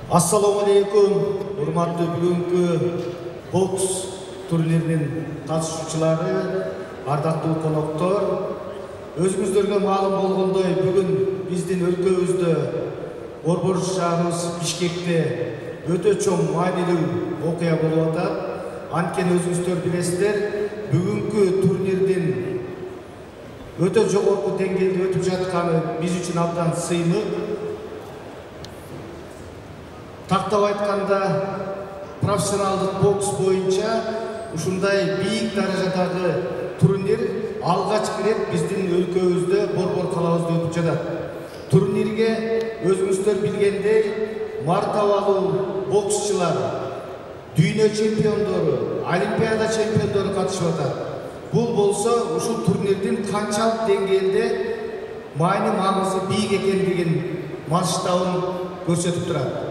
Assalamu alaikum, hurmatly бүгүнкү бокс турниринин катышуучулары, ардактуу коноктор. Өзүңүздөргө маалым болгондой, бүгүн биздин өлкөбүздө Борбор шаарыбыз Бишкекте өтө чоң маанилүү окуя болуп атат. Анткени өзүңүздөр билесиздер, бүгүнкү турнирдин өтө жогорку деңгээлде өтүп жатканы биз үчүн абдан сыймык. Тактап айтканда, профессионалдык бокс боюнча ушундай бийик даражадагы турнир алгачкы ирет биздин өлкөбүздө, Борбор калабызда өтүп жатат. Турнирге өзүңүздөр билгендей, мартабалуу боксчулар, дүйнө чемпиондору, олимпиада чемпиондору катышып атат. Бул болсо ушул турнирдин канчалык деңгээлде маңызы бийик экендигин масштабын көрсөтүп турат.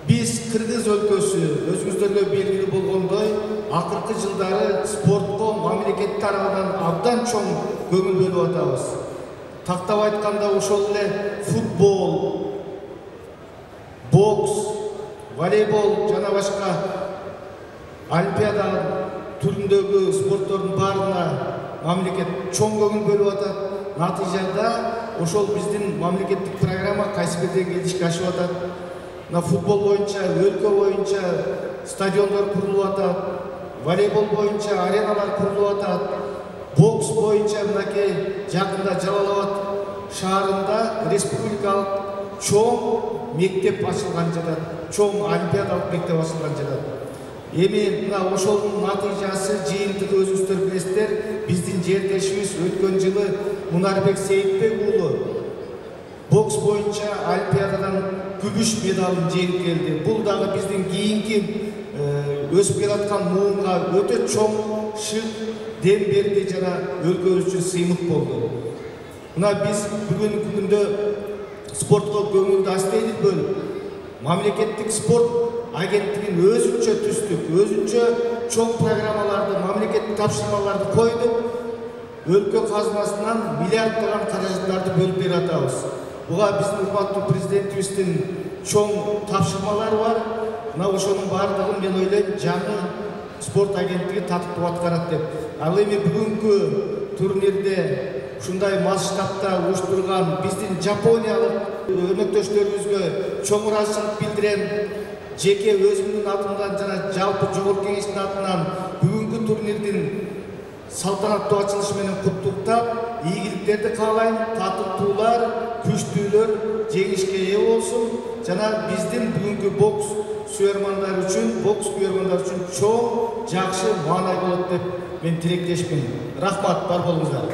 Biz Kırgız өлкөсү өзүңүздөргө белгилүү болгондой, акыркы жылдары спортко мамлекет тарабынан абдан чоң көңүл бөлүп атабыз. Тактап айтканда ошол эле футбол, бокс, волейбол жана башка олимпиада түрүндөгү спорттордун баарына мамлекет чоң көңүл бөлүп атат. Натыйжада ошол биздин мамлекеттик программа кайсы бир деңгээлде ишке ашып атат. Футбол боюнча, өлкө боюнча стадиондор курулуп атат, волейбол боюнча ареналар курулуп атат, бокс боюнча мынакей жакында Жалал-Абад шаарында республикалык чоң мектеп ачылган жатат, чоң олимпиадалык мектеп ачылган жатат. Эми мына ошонун натыйжасы жыйынтыгы өзүңүздөр билесиздер, биздин жердешибиз өткөн жылы Мунарбек Сейитбек уулу бокс боюнча олимпиададан күмүш медалын жеңип келди. Бул дагы биздин кийинки өсүп келаткан муунга өтө чоң шык дем берди жана өлкөбүз үчүн сыймык болду. Мына биз бүгүнкү күндө спортко көңүлдү астейдик бөлүп, мамлекеттик спорт агенттигин өзүнчө түздүк, өзүнчө чоң программаларды, мамлекеттик тапшырмаларды койдук. Өлкө казынасынан миллиарддаган каражаттарды бөлүп берип атабыз. Буга биздин урматтуу президентибиздин чоң тапшырмалары бар. Мына ошонун баардыгын мен ойлойм, жаңы спорт агенттиги татыктуу аткарат деп. Ал эми бүгүнкү турнирде ушундай масштабта уюштурган биздин Жапониялык өнөктөштөрүбүзгө чоң ыраазычылык билдирем. Жеке өзүмдүн атымдан жана жалпы жогорку кеңештин атынан бүгүнкү турнирдин салтанаттуу ачылышы менен куттуктап, ийгиликтерди каалайм. Татыктуулар, күчтүүлөр жеңишке ээ болсун. Жана биздин бүгүнкү бокс сүйөрмандар үчүн чоң жакшы маанай болот деп мен тилектешмин. Рахмат, бар болуңуздар.